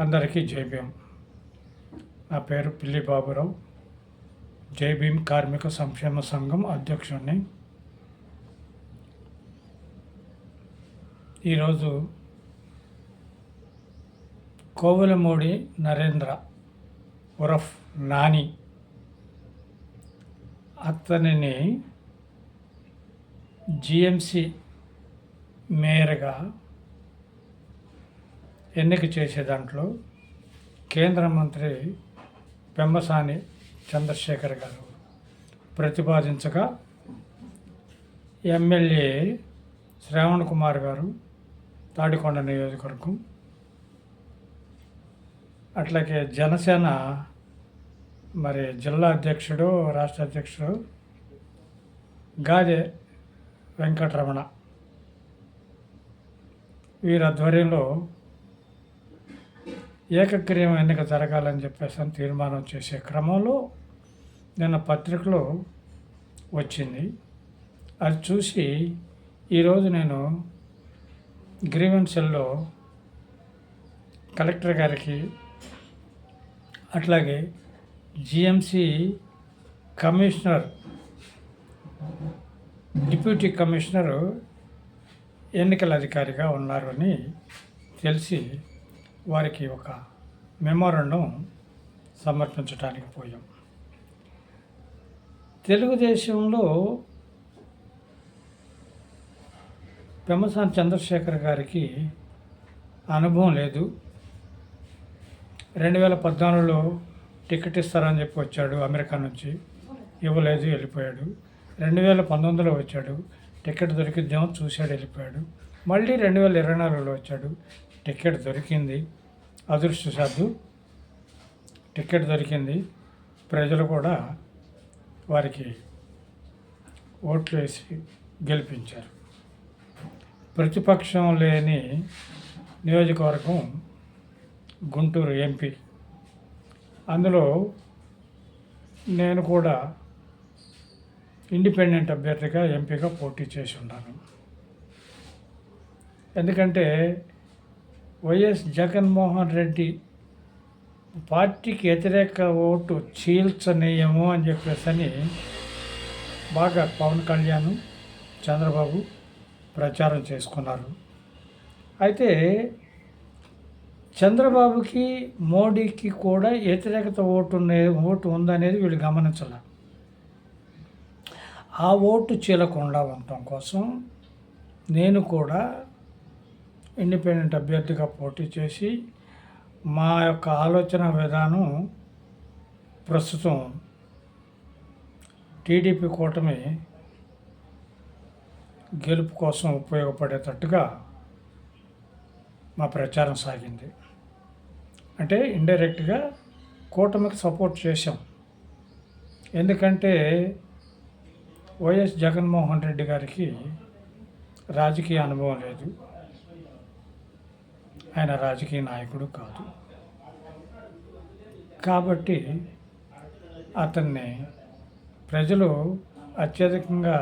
అందరికీ జై భీమ్. నా పేరు పిల్లి బాబురావు. జై భీమ్ కార్మిక సంక్షేమ సంఘం అధ్యక్షుడిని. ఈరోజు కోవెలమూడి నరేంద్ర ఉరఫ్ నాని అతనిని జిఎంసి మేయర్గా ఎన్నిక చేసే దాంట్లో కేంద్ర మంత్రి పెమ్మసాని చంద్రశేఖర్ గారు ప్రతిపాదించగా ఎమ్మెల్యే శ్రావణ్ కుమార్ గారు తాడికొండ నియోజకవర్గం, అట్లాగే జనసేన మరి జిల్లా అధ్యక్షుడు రాష్ట్ర అధ్యక్షుడు గాదె వెంకటరమణ వీరి ఆధ్వర్యంలో ఏకగ్రీవం ఎన్నిక జరగాలని చెప్పేసి తీర్మానం చేసే క్రమంలో నిన్న పత్రికలో వచ్చింది. అది చూసి ఈరోజు నేను గ్రీవెన్సల్లో కలెక్టర్ గారికి అట్లాగే జిఎంసి కమిషనర్, డిప్యూటీ కమిషనరు ఎన్నికల అధికారిగా ఉన్నారు అని తెలిసి వారికి ఒక మెమోరాండం సమర్పించడానికి పోయాం. తెలుగుదేశంలో పెమ్మసాని చంద్రశేఖర్ గారికి అనుభవం లేదు. 2014లో టికెట్ ఇస్తారని చెప్పి వచ్చాడు అమెరికా నుంచి, ఇవ్వలేదు, వెళ్ళిపోయాడు. 2019లో వచ్చాడు, టికెట్ దొరికిద్దామో చూశాడు, వెళ్ళిపోయాడు. మళ్ళీ 2024లో వచ్చాడు, టికెట్ దొరికింది. అదృష్టశాత్తు టికెట్ దొరికింది. ప్రజలు కూడా వారికి ఓట్లు వేసి గెలిపించారు. ప్రతిపక్షం లేని నియోజకవర్గం గుంటూరు ఎంపీ. అందులో నేను కూడా ఇండిపెండెంట్ అభ్యర్థిగా ఎంపీగా పోటీ చేసి ఉన్నాను. ఎందుకంటే వైఎస్ జగన్మోహన్ రెడ్డి పార్టీకి వ్యతిరేక ఓటు చీల్చనీయము అని చెప్పేసి బాగా పవన్ కళ్యాణ్, చంద్రబాబు ప్రచారం చేసుకున్నారు. అయితే చంద్రబాబుకి, మోడీకి కూడా వ్యతిరేకత ఓటు ఉందనేది వీళ్ళు గమనించాల. ఆ ఓటు చీలకుండా ఉండటం కోసం నేను కూడా ఇండిపెండెంట్ అభ్యర్థిగా పోటీ చేసి మా యొక్క ఆలోచన విధానం ప్రస్తుతం టీడీపీ కూటమి గెలుపు కోసం ఉపయోగపడేటట్టుగా మా ప్రచారం సాగింది. అంటే ఇండైరెక్ట్గా కూటమికి సపోర్ట్ చేశాం. ఎందుకంటే వైఎస్ జగన్మోహన్ రెడ్డి గారికి రాజకీయ అనుభవం లేదు, ఆయన రాజకీయ నాయకుడు కాదు. కాబట్టి అతన్ని ప్రజలు అత్యధికంగా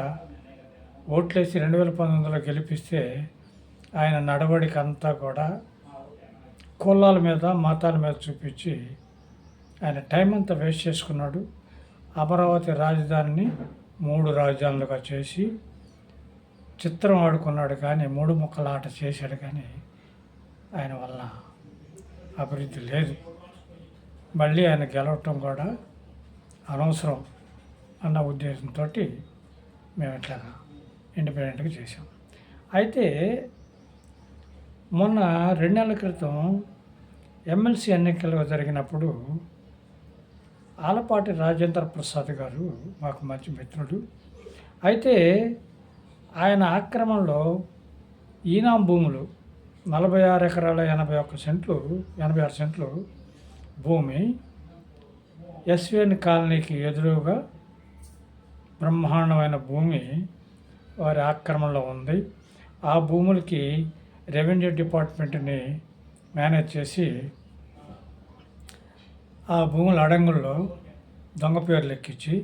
ఓట్లేసి 2019లో గెలిపిస్తే ఆయన నడవడిక అంతా కూడా కులాల మీద, మతాల మీద చూపించి ఆయన టైం అంతా వేస్ట్ చేసుకున్నాడు. అమరావతి రాజధానిని 3 రాజధానులుగా చేసి చిత్రం ఆడుకున్నాడు, కానీ 3 ముక్కల ఆట చేశాడు. కానీ ఆయన వల్ల అభివృద్ధి లేదు. మళ్ళీ ఆయన గెలవటం కూడా అనవసరం అన్న ఉద్దేశంతో మేము ఇట్లా ఇండిపెండెంట్గా చేసాం. అయితే మొన్న 2 నెలల క్రితం ఎమ్మెల్సీ ఎన్నికలు జరిగినప్పుడు ఆలపాటి రాజేంద్ర ప్రసాద్ గారు మాకు మంచి మిత్రుడు. అయితే ఆయన ఆక్రమణలో ఈనాం భూములు 46 ఎకరాల 86 సెంట్లు భూమి ఎస్విఎన్ కాలనీకి ఎదురుగా బ్రహ్మాండమైన భూమి వారి ఆక్రమణలో ఉంది. ఆ భూములకి రెవెన్యూ డిపార్ట్మెంట్ని మేనేజ్ చేసి ఆ భూముల అడంగుల్లో దొంగ పేర్లు ఎక్కించి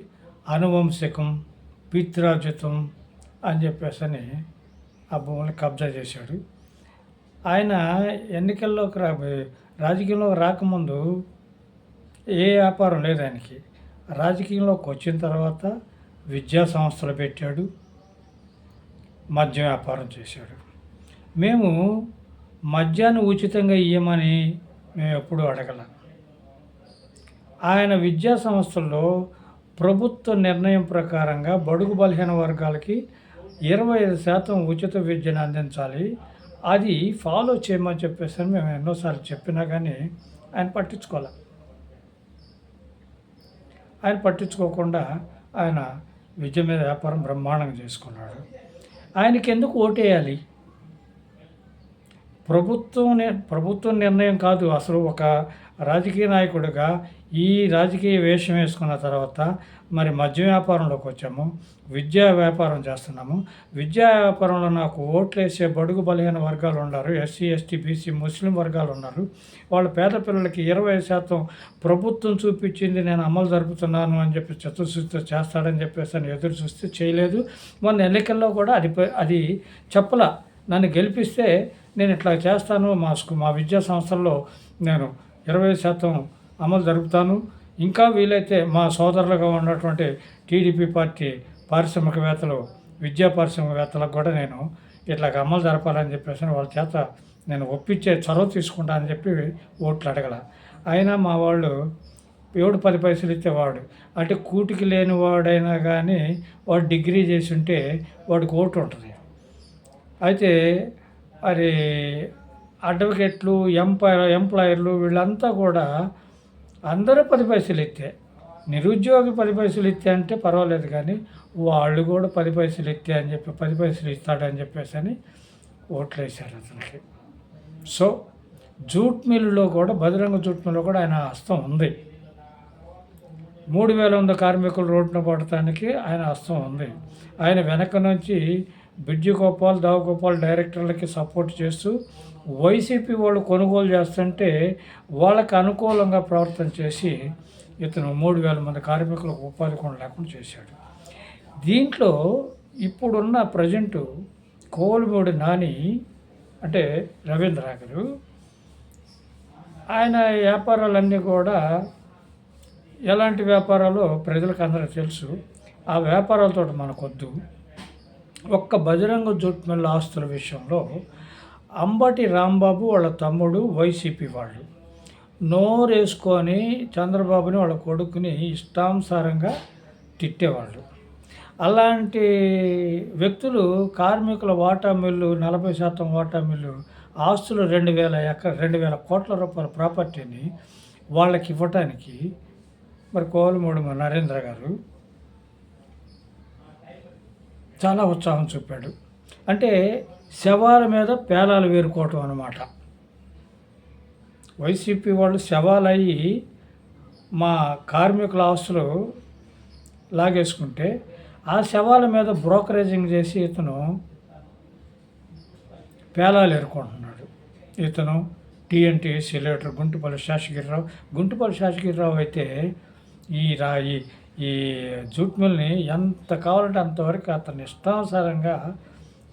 అనువంశికం, పిత్రాజితం అని చెప్పేసి ఆ భూములు కబ్జా చేశాడు. ఆయన ఎన్నికల్లోకి రాజకీయంలోకి రాకముందు ఏ వ్యాపారం లేదు ఆయనకి. రాజకీయంలోకి వచ్చిన తర్వాత విద్యా సంస్థలు పెట్టాడు, మద్యం వ్యాపారం చేశాడు. మేము మద్యాన్ని ఉచితంగా ఇవ్వమని మేము ఎప్పుడూ అడగల. ఆయన విద్యా సంస్థల్లో ప్రభుత్వ నిర్ణయం ప్రకారంగా బడుగు బలహీన వర్గాలకి 25% ఉచిత విద్యను అందించాలి, అది ఫాలో చేయమని చెప్పేసి మేము ఎన్నోసార్లు చెప్పినా కానీ ఆయన పట్టించుకోవాలి. ఆయన పట్టించుకోకుండా ఆయన విద్య మీద వ్యాపారం బ్రహ్మాండంగా చేసుకున్నాడు. ఆయనకి ఎందుకు ఓటేయాలి? ప్రభుత్వం నిర్ణయం కాదు. అసలు ఒక రాజకీయ నాయకుడిగా ఈ రాజకీయ వేషం వేసుకున్న తర్వాత మరి మద్య వ్యాపారంలోకి వచ్చాము, విద్యా వ్యాపారం చేస్తున్నాము. విద్యా వ్యాపారంలో నాకు ఓట్లేసే బడుగు బలహీన వర్గాలు ఉన్నారు, ఎస్సీ ఎస్టీ బీసీ ముస్లిం వర్గాలు ఉన్నారు. వాళ్ళ పేద పిల్లలకి 20% ప్రభుత్వం చూపించింది నేను అమలు జరుపుతున్నాను అని చెప్పి చతుర్శుద్ధితో చేస్తాడని చెప్పేసి అని ఎదురు చూస్తే చేయలేదు. మొన్న ఎన్నికల్లో కూడా అది చెప్పలా. నన్ను గెలిపిస్తే నేను ఇట్లా చేస్తాను, మా విద్యా సంస్థల్లో నేను 20% అమలు జరుపుతాను, ఇంకా వీలైతే మా సోదరులుగా ఉన్నటువంటి టీడీపీ పార్టీ పారిశ్రామికవేత్తలు, విద్యా పారిశ్రామికవేత్తలకు కూడా నేను ఇట్లా అమలు జరపాలని చెప్పేసి వాళ్ళ చేత నేను ఒప్పించే చొరవ తీసుకుంటానని చెప్పి ఓట్లు అడగల. అయినా మా వాళ్ళు 7-10 పైసలు ఇచ్చేవాడు అంటే కూటికి లేని వాడైనా కానీ వాడు డిగ్రీ చేసి ఉంటే వాడికి ఓటు ఉంటుంది. అయితే మరి అడ్వకేట్లు, ఎంప్లాయర్లు వీళ్ళంతా కూడా అందరూ 10 పైసలు ఇస్తే, నిరుద్యోగి 10 పైసలు ఇస్తే అంటే పర్వాలేదు, కానీ వాళ్ళు కూడా 10 పైసలు ఇస్తే అని చెప్పి 10 పైసలు ఇస్తాడని చెప్పేసి అని ఓట్లు వేశారు అతనికి. సో జూట్ మిల్లులో కూడా, బహిరంగ జూట్ మిల్లులో కూడా ఆయన హస్తం ఉంది. 3,000 కార్మికులు రోడ్డున పడటానికి ఆయన హస్తం ఉంది. ఆయన వెనక నుంచి బిడ్జి గోపాల్, దావు గోపాల్ డైరెక్టర్లకి సపోర్ట్ చేస్తూ వైసీపీ వాళ్ళు కొనుగోలు చేస్తుంటే వాళ్ళకి అనుకూలంగా ప్రవర్తన చేసి ఇతను 3,000 కార్మికులకు ఉపాధి కూడా లేకుండా చేశాడు. దీంట్లో ఇప్పుడున్న ప్రజెంటు కోలుమూడి నాని అంటే రవీంద్ర గారు, ఆయన వ్యాపారాలన్నీ కూడా ఎలాంటి వ్యాపారాలు ప్రజలకు అందరికీ తెలుసు. ఆ వ్యాపారాలతో మనకొద్దు. ఒక్క బజరంగ జూట్ మిల్ ఆస్తుల విషయంలో అంబటి రాంబాబు వాళ్ళ తమ్ముడు వైసీపీ వాళ్ళు నోరేసుకొని చంద్రబాబుని వాళ్ళ కొడుకుని ఇష్టానుసారంగా తిట్టేవాళ్ళు. అలాంటి వ్యక్తులు కార్మికుల వాటా మిల్లు, 40% వాటా మిల్లు ఆస్తులు 2,000 కోట్ల రూపాయల ప్రాపర్టీని వాళ్ళకి ఇవ్వటానికి మరి కోలుమూడి నరేంద్ర గారు చాలా ఉత్సాహం చూపాడు. అంటే శవాల మీద పేలాలు వేరుకోవటం అన్నమాట. వైసీపీ వాళ్ళు శవాలయ్యి మా కార్మికుల ఆస్తులు లాగేసుకుంటే ఆ శవాల మీద బ్రోకరేజింగ్ చేసి ఇతను పేలాలు ఏరుకుంటున్నాడు. ఇతను టీఎన్టీఎస్సీ లీడర్ గుంటుపల్లి శేషగిరిరావు అయితే ఈ జూట్ మిల్ని ఎంత కావాలంటే అంతవరకు అతను ఇష్టానుసారంగా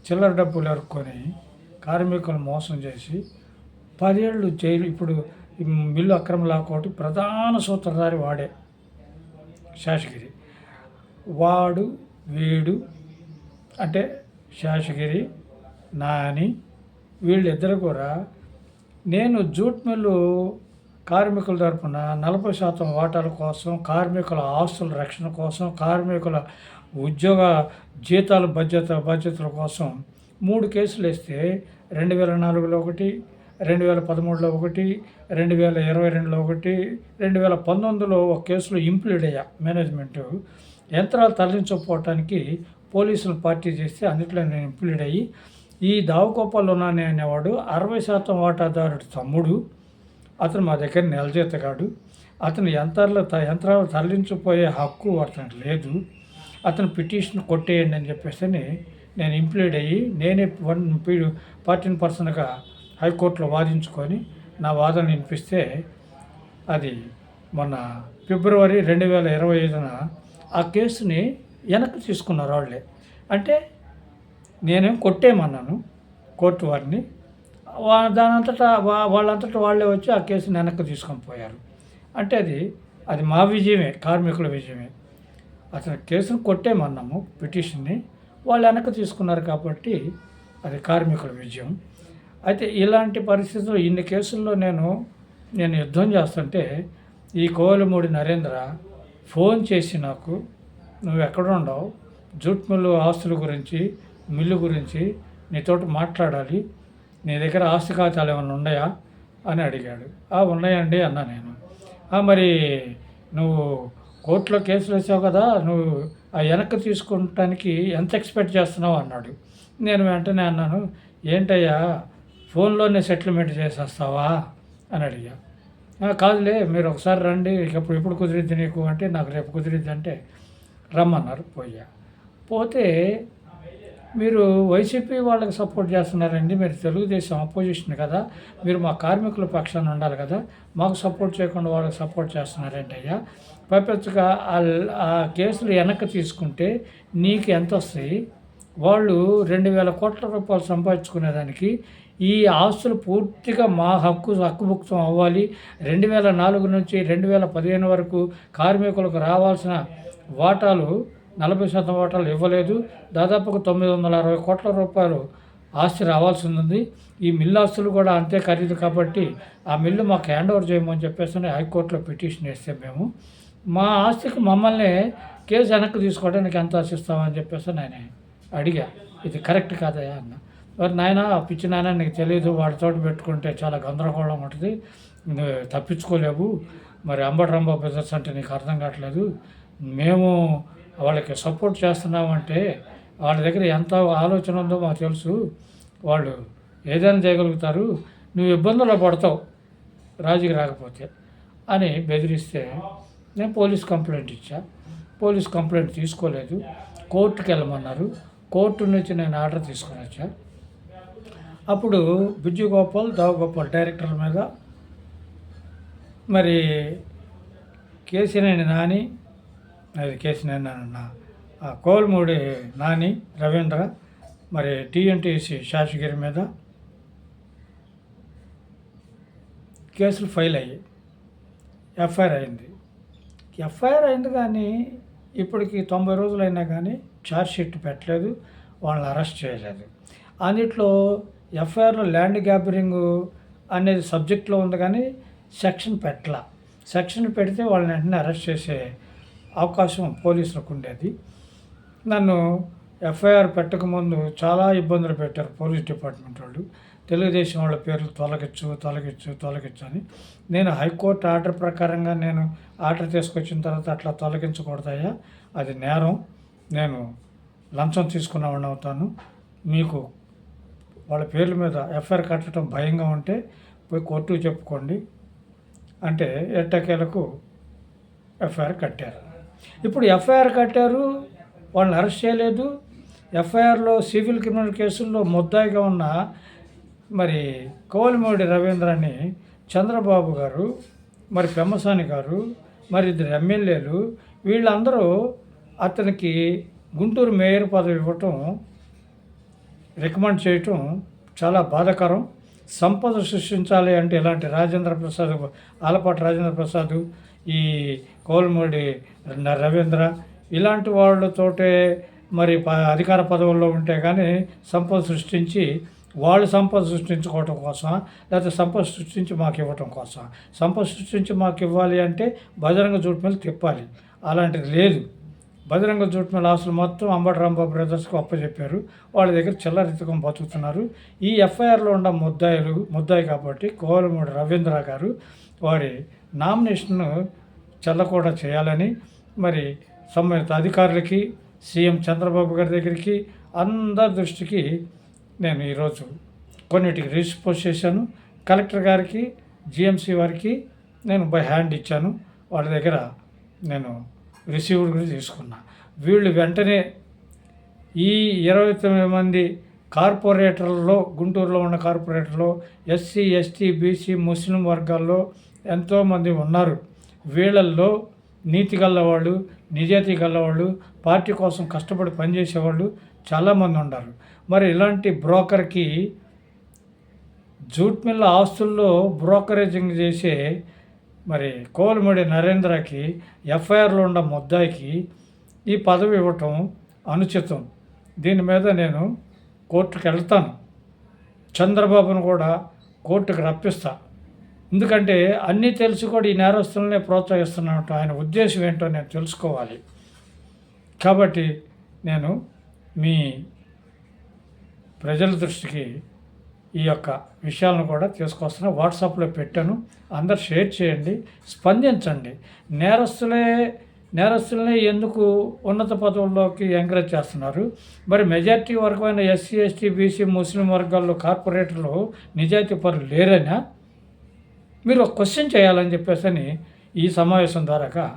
చిల్లర డబ్బులు ఎరుక్కొని కార్మికులను మోసం చేసి 10 ఏళ్ళు జైలు. ఇప్పుడు మిల్లు అక్రమ లాకోటి ప్రధాన సూత్రధారి వాడే శేషగిరి. వీడు అంటే శేషగిరి, నాని, వీళ్ళిద్దరు కూడా నేను జూట్ మిల్లు కార్మికుల తరపున 40% వాటాల కోసం, కార్మికుల ఆస్తుల రక్షణ కోసం, కార్మికుల ఉద్యోగ జీతాల బాధ్యతల కోసం 3 కేసులు వేస్తే 2004లో ఒకటి, 2013లో ఒకటి, 2022లో ఒకటి, 2019లో ఒక కేసులో ఇంప్లీడ్ అయ్యా. మేనేజ్మెంటు యంత్రాలు తరలించకపోవటానికి పోలీసులు పార్టీ చేస్తే అందులో నేను ఇంప్లీడ్ అయ్యి ఈ దావుకోపాలు ఉన్నానే అనేవాడు 60% వాటాదారుడు తమ్ముడు. అతను మా దగ్గర నెలజీతగాడు. అతను యంత్రాలు తరలించిపోయే హక్కు అతనికి లేదు. అతను పిటిషన్ కొట్టేయండి అని చెప్పేసి నేను ఇంప్లీడ్ అయ్యి నేనే 14 పర్సన్గా హైకోర్టులో వాదించుకొని నా వాదన వినిపిస్తే అది మొన్న ఫిబ్రవరి 2025న ఆ కేసుని వెనక్కి తీసుకున్నారు వాళ్ళే. అంటే నేనేం కొట్టేయమన్నాను కోర్టు వారిని, దానంతటా వాళ్ళంతటా వాళ్ళే వచ్చి ఆ కేసుని వెనక్కి తీసుకొని పోయారు. అంటే అది మా విజయమే, కార్మికుల విజయమే. అసలు కేసును కొట్టేమన్నాము పిటిషన్‌ని. వాళ్ళు వెనక్కి తీసుకున్నారు కాబట్టి అది కార్మికుల విజయం. అయితే ఇలాంటి పరిస్థితుల్లో ఇన్ని కేసుల్లో నేను యుద్ధం చేస్తుంటే ఈ కోవెలమూడి నరేంద్ర ఫోన్ చేసి నాకు, "నువ్వెక్కడుండావు? జూట్ మిల్లు ఆస్తుల గురించి, మిల్లు గురించి నీతోటి మాట్లాడాలి. నీ దగ్గర ఆస్తి ఖాతాలు ఏమన్నా ఉన్నాయా?" అని అడిగాడు. ఉన్నాయండి" అన్నా నేను. మరి నువ్వు కోర్టులో కేసులు వేసావు కదా, నువ్వు వెనక్కి తీసుకుంటానికి ఎంత ఎక్స్పెక్ట్ చేస్తున్నావు అన్నాడు. నేను వెంటనే అన్నాను, "ఏంటయ్యా ఫోన్‌లోనే సెటిల్మెంట్ చేసేస్తావా?" అని అడిగా. "కాదులే, మీరు ఒకసారి రండి, ఎప్పుడు కుదిరిద్ది నీకు" అంటే, "నాకు రేపు కుదిరిద్ది" అంటే రమ్మన్నారు. పోతే మీరు వైసీపీ వాళ్ళకి సపోర్ట్ చేస్తున్నారండి, మీరు తెలుగుదేశం అపోజిషన్ కదా, మీరు మా కార్మికుల పక్షాన ఉండాలి కదా, మాకు సపోర్ట్ చేయకుండా వాళ్ళకి సపోర్ట్ చేస్తున్నారేంటయ్యా? పైపెచ్చుగా ఆ కేసులు వెనక్కి తీసుకుంటే నీకు ఎంత వస్తాయి? వాళ్ళు 2,000 కోట్ల రూపాయలు సంపాదించుకునేదానికి ఈ ఆస్తులు పూర్తిగా మా హక్కుభుక్తం అవ్వాలి. 2004 నుంచి 2015 వరకు కార్మికులకు రావాల్సిన వాటాలు 40% వాటాలు ఇవ్వలేదు. దాదాపుగా 960 కోట్ల రూపాయలు ఆస్తి రావాల్సి ఉంది. ఈ మిల్లు ఆస్తులు కూడా అంతే ఖరీదు కాబట్టి ఆ మిల్లు మాకు హ్యాండ్ ఓవర్ చేయమని చెప్పేసి హైకోర్టులో పిటిషన్ వేస్తే మేము మా ఆస్తికి మమ్మల్ని కేసు వెనక్కి తీసుకోవడానికి ఎంత ఆశిస్తామని చెప్పేసి నేను అడిగా. ఇది కరెక్ట్ కాదయ్యా అన్న. మరి నాయన, పిచ్చి నాయన, నీకు తెలియదు, వాడితో పెట్టుకుంటే చాలా గందరగోళం ఉంటుంది, నువ్వు తప్పించుకోలేవు. మరి అంబటి రాంబాబు బ్రదర్స్ అంటే నీకు అర్థం కావట్లేదు. మేము వాళ్ళకి సపోర్ట్ చేస్తున్నామంటే వాళ్ళ దగ్గర ఎంత ఆలోచన ఉందో మాకు తెలుసు. వాళ్ళు ఏదైనా చేయగలుగుతారు, నువ్వు ఇబ్బందుల్లో పడతావు రాజుకి రాకపోతే అని బెదిరిస్తే నేను పోలీస్ కంప్లైంట్ ఇచ్చా. పోలీస్ కంప్లైంట్ తీసుకోలేదు, కోర్టుకి వెళ్ళమన్నారు. కోర్టు నుంచి నేను ఆర్డర్ తీసుకొని వచ్చా. అప్పుడు బుజ్జి గోపాల్, దావగోపాల్ డైరెక్టర్ల మీద మరి కేసినేని నాని, కోవెలమూడి నాని రవీంద్ర, మరి టీఎన్టీసీ శాసగిరి మీద కేసులు ఫైల్ అయ్యాయి. ఎఫ్ఐఆర్ అయింది కానీ ఇప్పటికి 90 రోజులైనా కానీ ఛార్జ్షీట్ పెట్టలేదు, వాళ్ళని అరెస్ట్ చేయలేదు. అన్నిట్లో ఎఫ్ఐఆర్లో ల్యాండ్ గ్యాబరింగ్ అనేది సబ్జెక్ట్లో ఉంది కానీ సెక్షన్ పెట్టలా. సెక్షన్ పెడితే వాళ్ళని వెంటనే అరెస్ట్ చేసే అవకాశం పోలీసులకు ఉండేది. నన్ను ఎఫ్ఐఆర్ పెట్టకముందు చాలా ఇబ్బందులు పెట్టారు పోలీస్ డిపార్ట్మెంట్ వాళ్ళు. తెలుగుదేశం వాళ్ళ పేర్లు తొలగించు అని. నేను హైకోర్టు ఆర్డర్ ప్రకారంగా నేను ఆర్డర్ తీసుకొచ్చిన తర్వాత అట్లా తొలగించకూడదయ్యా, అది నేరం, నేను లంచం తీసుకున్నవాడిని అవుతాను, మీకు వాళ్ళ పేర్ల మీద ఎఫ్ఐఆర్ కట్టడం భయంగా ఉంటే పోయి కోర్టుకు చెప్పుకోండి అంటే ఎట్టకేలకు ఎఫ్ఐఆర్ కట్టారు. ఇప్పుడు ఎఫ్ఐఆర్ కట్టారు, వాళ్ళని అరెస్ట్ చేయలేదు. ఎఫ్ఐఆర్లో సివిల్ క్రిమినల్ కేసుల్లో ముద్దాయిగా ఉన్న మరి కోవెలమూడి రవీంద్రని చంద్రబాబు గారు, మరి పెమ్మసాని గారు, మరి 2 ఎమ్మెల్యేలు వీళ్ళందరూ అతనికి గుంటూరు మేయర్ పదవి ఇవ్వటం, రికమెండ్ చేయటం చాలా బాధాకరం. సంపద సృష్టించాలి అంటే ఇలాంటి ఆలపాటి రాజేంద్ర ప్రసాద్, ఈ కోవెలమూడి రవీంద్ర ఇలాంటి వాళ్ళతోటే మరి అధికార పదవుల్లో ఉంటే కానీ సంపద సృష్టించుకోవటం కోసం, లేకపోతే సంపద సృష్టించి మాకు ఇవ్వటం కోసం. సంపద సృష్టించి మాకు ఇవ్వాలి అంటే బజరంగ జూట్ మిల్ తిప్పాలి, అలాంటిది లేదు. బజరంగ జూట్ మిల్ ఆస్తులు మొత్తం అంబటి రాంబాబు బ్రదర్స్కి అప్పచెప్పారు. వాళ్ళ దగ్గర చిల్లరితకం బతుకుతున్నారు. ఈ ఎఫ్ఐఆర్లో ఉన్న ముద్దాయి కాబట్టి కోవెలమూడి రవీంద్ర గారు వారి నామినేషన్ను చెల్లకుండా చేయాలని మరి సంబంధిత అధికారులకి, సీఎం చంద్రబాబు గారి దగ్గరికి, అందరి దృష్టికి నేను ఈరోజు కొన్నిటికి రిజిస్పోజ్ చేశాను. కలెక్టర్ గారికి, జిఎంసీ వారికి నేను బై హ్యాండ్ ఇచ్చాను. వాళ్ళ దగ్గర నేను రిసీవ్డ్ కూడా తీసుకున్నా. వీళ్ళు వెంటనే ఈ 29 మంది కార్పొరేటర్లలో, గుంటూరులో ఉన్న కార్పొరేటర్లో ఎస్సీ, ఎస్టీ, బీసీ, ముస్లిం వర్గాల్లో ఎంతోమంది ఉన్నారు. వీళ్ళల్లో నీతి గల్లవాళ్ళు, నిజాయితీ గల్లవాళ్ళు, పార్టీ కోసం కష్టపడి పనిచేసేవాళ్ళు చాలామంది ఉన్నారు. మరి ఇలాంటి బ్రోకర్కి జూట్ మిల్ల ఆస్తుల్లో బ్రోకరేజింగ్ చేసే మరి కోలుమడి నరేంద్రకి ఎఫ్ఐఆర్లో ఉన్న ముద్దాయికి ఈ పదవి ఇవ్వటం అనుచితం. దీని మీద నేను కోర్టుకు వెళ్తాను. చంద్రబాబును కూడా కోర్టుకు రప్పిస్తా. ఎందుకంటే అన్నీ తెలిసి కూడా ఈ నేరస్తులనే ప్రోత్సహిస్తున్నట్టు ఆయన ఉద్దేశం ఏంటో నేను తెలుసుకోవాలి. కాబట్టి నేను మీ ప్రజల దృష్టికి ఈ యొక్క విషయాలను కూడా తీసుకొస్తున్నా. వాట్సాప్లో పెట్టాను, అందరు షేర్ చేయండి, స్పందించండి. నేరస్తులనే ఎందుకు ఉన్నత పదవుల్లోకి ఎంకరేజ్ చేస్తున్నారు? మరి మెజారిటీ వర్గమైన ఎస్సీ, ఎస్టీ, బీసీ, ముస్లిం వర్గాల్లో కార్పొరేటర్లు నిజాయితీ పరులు లేరనా? మీరు ఒక క్వశ్చన్ చేయాలని చెప్పేసి ఈ సమావేశం ద్వారాగా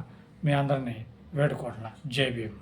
మీ అందరినీ వేడుకుంటున్నా. జై భీమ్.